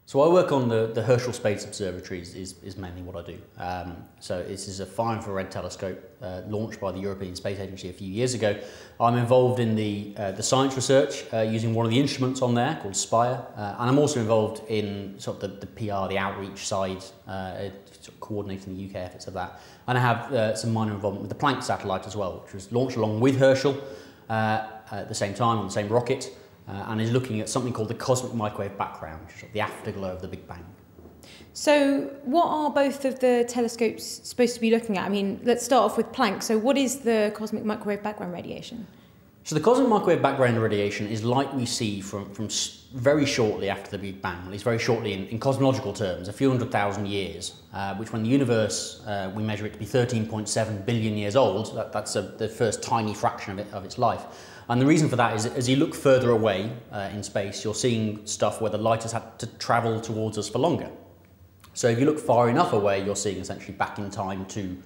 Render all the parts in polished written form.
So I work on the Herschel Space Observatories is mainly what I do. So this is a far infrared telescope launched by the European Space Agency a few years ago. I'm involved in the science research using one of the instruments on there called Spire, and I'm also involved in sort of the PR, the outreach side, sort of coordinating the UK efforts of that. And I have some minor involvement with the Planck satellite as well, which was launched along with Herschel at the same time on the same rocket. And is looking at something called the cosmic microwave background, which is sort of the afterglow of the Big Bang. So what are both of the telescopes supposed to be looking at? I mean, let's start off with Planck. So what is the cosmic microwave background radiation? So the cosmic microwave background radiation is like we see from very shortly after the Big Bang, at least very shortly in cosmological terms, a few 100,000 years, which when the universe, we measure it to be 13.7 billion years old. That's the first tiny fraction of its life. And the reason for that is that as you look further away in space, you're seeing stuff where the light has had to travel towards us for longer. So if you look far enough away, you're seeing essentially back in time to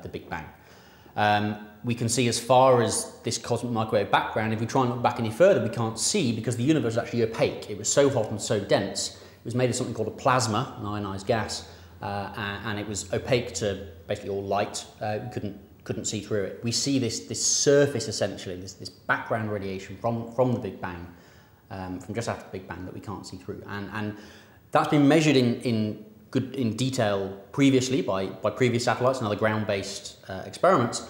the Big Bang. We can see as far as this cosmic microwave background. If we try and look back any further, we can't see because the universe is actually opaque. It was so hot and so dense. It was made of something called a plasma, an ionized gas, and it was opaque to basically all light. We couldn't see through it. We see this surface essentially, this background radiation from the Big Bang, from just after the Big Bang that we can't see through. And that's been measured in detail previously by previous satellites and other ground-based experiments.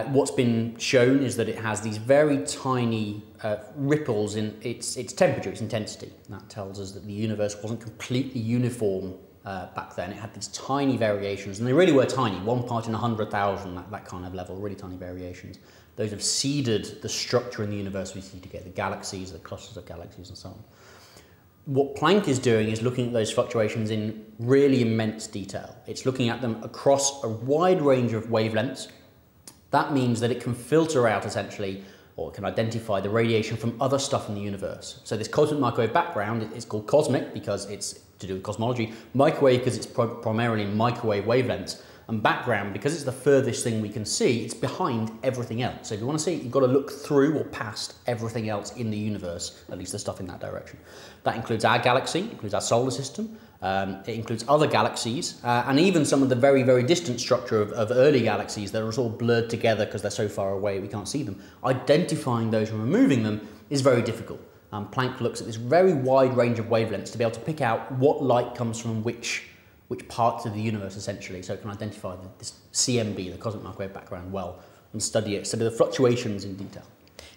What's been shown is that it has these very tiny ripples in its temperature, its intensity. And that tells us that the universe wasn't completely uniform back then. It had these tiny variations, and they really were tiny, 1 part in 100,000, that kind of level, really tiny variations. Those have seeded the structure in the universe we see together, the galaxies, the clusters of galaxies and so on. What Planck is doing is looking at those fluctuations in really immense detail. It's looking at them across a wide range of wavelengths. That means that it can filter out essentially, or it can identify the radiation from other stuff in the universe. So this cosmic microwave background is called cosmic because it's to do with cosmology, microwave because it's primarily microwave wavelengths, and background because it's the furthest thing we can see. It's behind everything else. So if you want to see it, you've got to look through or past everything else in the universe, at least the stuff in that direction. That includes our galaxy, includes our solar system, it includes other galaxies, and even some of the very, very distant structure of early galaxies that are sort of blurred together because they're so far away we can't see them. Identifying those and removing them is very difficult. Planck looks at this very wide range of wavelengths to be able to pick out what light comes from which parts of the universe essentially, so it can identify this CMB, the cosmic microwave background, well, and study the fluctuations in detail.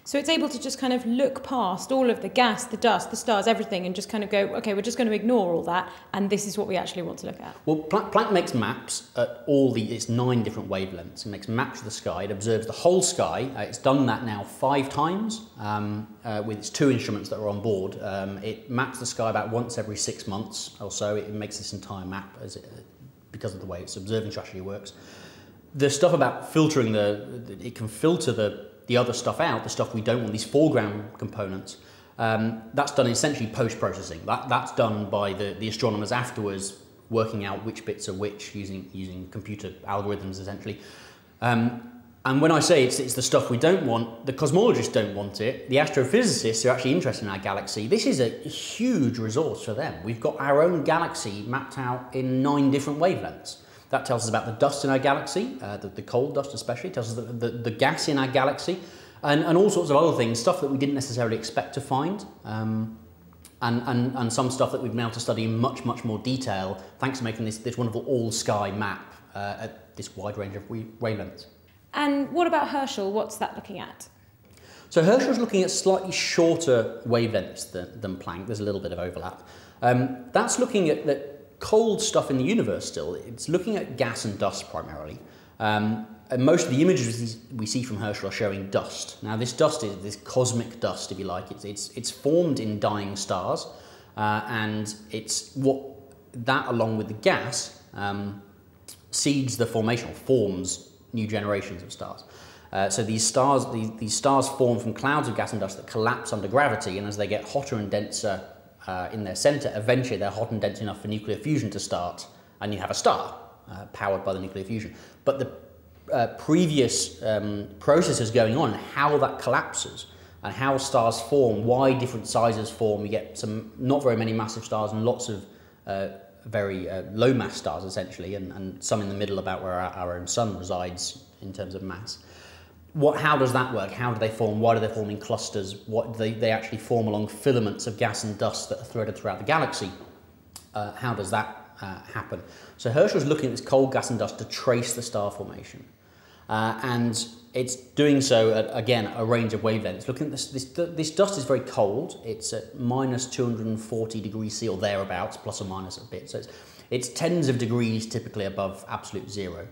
So it's able to just kind of look past all of the gas, the dust, the stars, everything, and just kind of go, okay, we're just going to ignore all that, and this is what we actually want to look at. Well, Planck makes maps at its 9 different wavelengths. It makes maps of the sky. It observes the whole sky. It's done that now 5 times with its 2 instruments that are on board. It maps the sky about once every 6 months or so. It makes this entire map because of the way its observing strategy works. The stuff about filtering it can filter the other stuff out, the stuff we don't want, these foreground components. That's done essentially post-processing. That's done by the astronomers afterwards, working out which bits are which using computer algorithms essentially. And when I say it's the stuff we don't want, the cosmologists don't want it. The astrophysicists are actually interested in our galaxy. This is a huge resource for them. We've got our own galaxy mapped out in 9 different wavelengths. That tells us about the dust in our galaxy, the cold dust especially. It tells us the gas in our galaxy, and all sorts of other things, stuff that we didn't necessarily expect to find, and some stuff that we've been able to study in much, much more detail, thanks to making this wonderful all-sky map at this wide range of wavelengths. And what about Herschel? What's that looking at? So Herschel's looking at slightly shorter wavelengths than Planck. There's a little bit of overlap. That's looking at the cold stuff in the universe still. It's looking at gas and dust primarily. And most of the images we see from Herschel are showing dust. Now this dust is this cosmic dust, if you like. It's formed in dying stars, and it's that along with the gas seeds the formation, or forms new generations of stars. So these stars form from clouds of gas and dust that collapse under gravity, and as they get hotter and denser in their centre, eventually they're hot and dense enough for nuclear fusion to start, and you have a star powered by the nuclear fusion. But the previous processes going on, how that collapses, and how stars form, why different sizes form. We get some not very many massive stars and lots of very low mass stars essentially, and some in the middle about where our own sun resides in terms of mass. How does that work? How do they form? Why do they form in clusters? What they actually form along filaments of gas and dust that are threaded throughout the galaxy. How does that happen? So Herschel's looking at this cold gas and dust to trace the star formation. And it's doing so at, again, a range of wavelengths. Looking at this dust is very cold. It's at minus 240 degrees C or thereabouts, plus or minus a bit. So it's tens of degrees typically above absolute zero.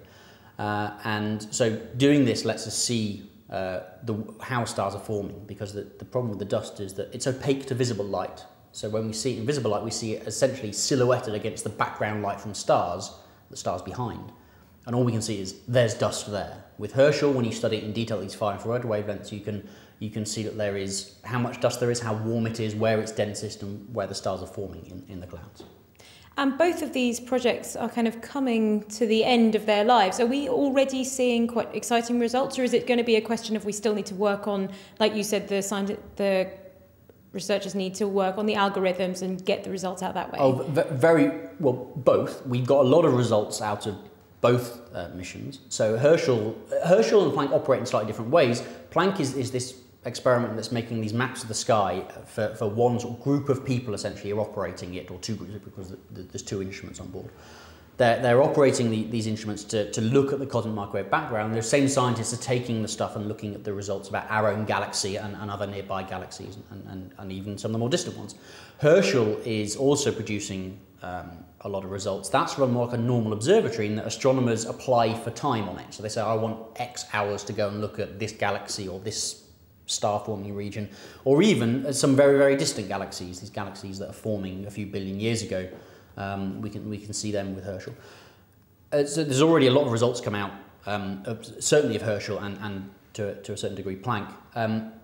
And so doing this lets us see how stars are forming, because the problem with the dust is that it's opaque to visible light. So when we see it in visible light, we see it essentially silhouetted against the background light from stars, the stars behind. And all we can see is there's dust there. With Herschel, when you study it in detail, these far infrared wavelengths, you can see that there is how much dust there is, how warm it is, where it's densest, and where the stars are forming in the clouds. And both of these projects are kind of coming to the end of their lives. Are we already seeing quite exciting results, or is it going to be a question of we still need to work on, like you said, the researchers need to work on the algorithms and get the results out that way? Oh, very well, both. We've got a lot of results out of both missions. So Herschel and Planck operate in slightly different ways. Planck is this experiment that's making these maps of the sky for one sort of group of people essentially are operating it, or two groups, because there's two instruments on board. They're operating these instruments to look at the cosmic microwave background. The same scientists are taking the stuff and looking at the results about our own galaxy and other nearby galaxies and even some of the more distant ones. Herschel is also producing a lot of results. That's run more like a normal observatory, in that astronomers apply for time on it. So they say, I want X hours to go and look at this galaxy or this star-forming region, or even some very, very distant galaxies, these galaxies that are forming a few billion years ago. We can see them with Herschel. So there's already a lot of results come out, certainly of Herschel and to a certain degree Planck.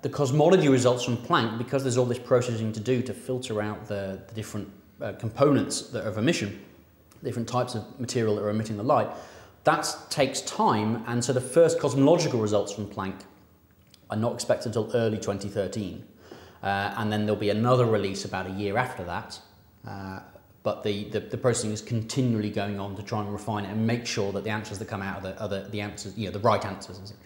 The cosmology results from Planck, because there's all this processing to do to filter out the different components that are of emission, different types of material that are emitting the light, that takes time, and so the first cosmological results from Planck are not expected until early 2013. And then there'll be another release about a year after that. But the processing is continually going on to try and refine it and make sure that the answers that come out are the answers, the right answers, essentially.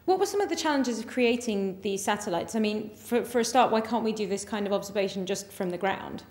What were some of the challenges of creating these satellites? I mean, for a start, why can't we do this kind of observation just from the ground?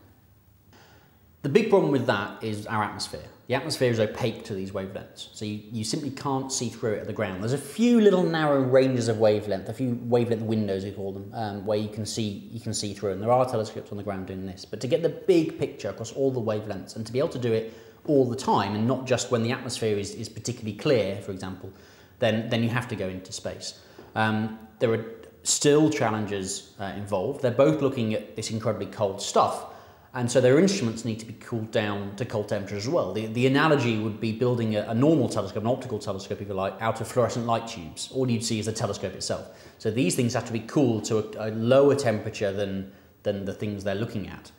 The big problem with that is our atmosphere. The atmosphere is opaque to these wavelengths, so you simply can't see through it at the ground. There's a few little narrow ranges of wavelength, a few wavelength windows we call them, where you can see through, and there are telescopes on the ground doing this. But to get the big picture across all the wavelengths, and to be able to do it all the time, and not just when the atmosphere is particularly clear, for example, then you have to go into space. There are still challenges involved. They're both looking at this incredibly cold stuff, and so their instruments need to be cooled down to cold temperatures as well. The analogy would be building a normal telescope, an optical telescope if you like, out of fluorescent light tubes. All you'd see is the telescope itself. So these things have to be cooled to a lower temperature than the things they're looking at.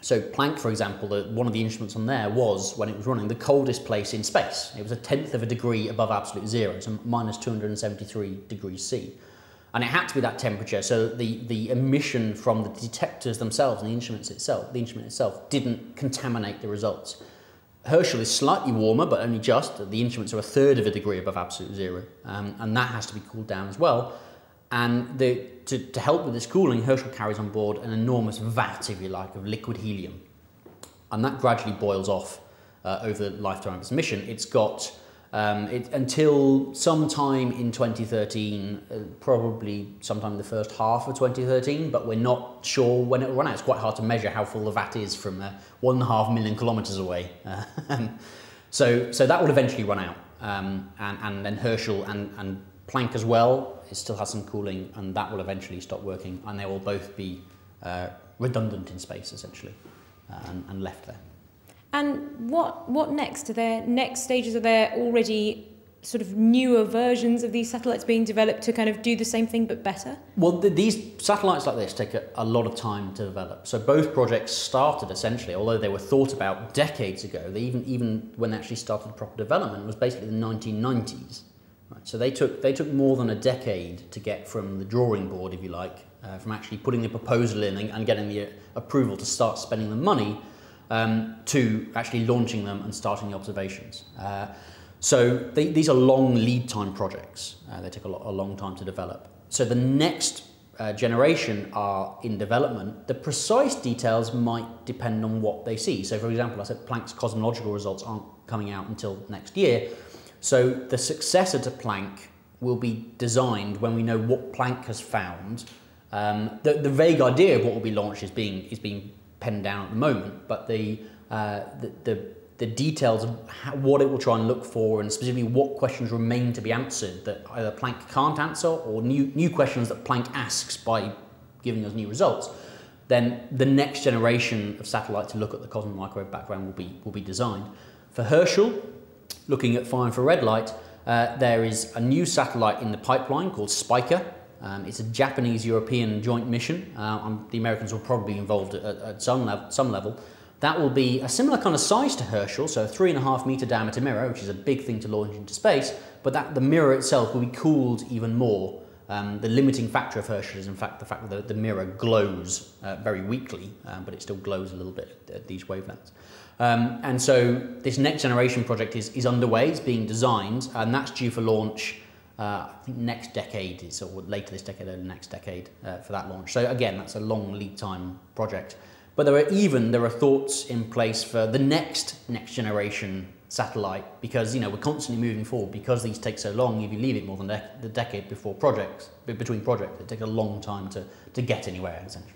So Planck, for example, one of the instruments on there was, when it was running, the coldest place in space. It was 1/10 of a degree above absolute zero, so minus 273 degrees C. And it had to be that temperature, so the emission from the detectors themselves and the instrument itself didn't contaminate the results. Herschel is slightly warmer, but only just. The instruments are 1/3 of a degree above absolute zero, and that has to be cooled down as well. And to help with this cooling, Herschel carries on board an enormous vat, if you like, of liquid helium. And that gradually boils off over the lifetime of its mission. It's got, until sometime in 2013, probably sometime in the first half of 2013, but we're not sure when it will run out. It's quite hard to measure how full the vat is from 1.5 million kilometres away. So that will eventually run out. And then Herschel and Planck as well, it still has some cooling, and that will eventually stop working, and they will both be redundant in space, essentially, and left there. And what next? Are there next stages? Are there already sort of newer versions of these satellites being developed to kind of do the same thing but better? Well, these satellites like this take a lot of time to develop. So both projects started essentially, although they were thought about decades ago, they even when they actually started proper development, was basically the 1990s. Right? So they took more than a decade to get from the drawing board, if you like, from actually putting the proposal in and getting the approval to start spending the money, to actually launching them and starting the observations. So these are long lead time projects. They take a long time to develop. So the next generation are in development. The precise details might depend on what they see. So for example, I said Planck's cosmological results aren't coming out until next year. So the successor to Planck will be designed when we know what Planck has found. The vague idea of what will be launched is being penned down at the moment, but the details of what it will try and look for, and specifically what questions remain to be answered that either Planck can't answer, or new questions that Planck asks by giving us new results, then the next generation of satellites to look at the cosmic microwave background will be designed. For Herschel, looking at far infrared light, there is a new satellite in the pipeline called Spica. It's a Japanese-European joint mission. The Americans will probably be involved at some level. That will be a similar kind of size to Herschel, so a 3.5 meter diameter mirror, which is a big thing to launch into space, but the mirror itself will be cooled even more. The limiting factor of Herschel is in fact the fact that the mirror glows very weakly, but it still glows a little bit at these wavelengths. And so this next generation project is underway, it's being designed, and that's due for launch I think next decade, or later this decade or next decade for that launch. So again, that's a long lead time project. But there are thoughts in place for the next generation satellite, because we're constantly moving forward. Because these take so long, if you leave it more than the decade between projects, it takes a long time to get anywhere, essentially.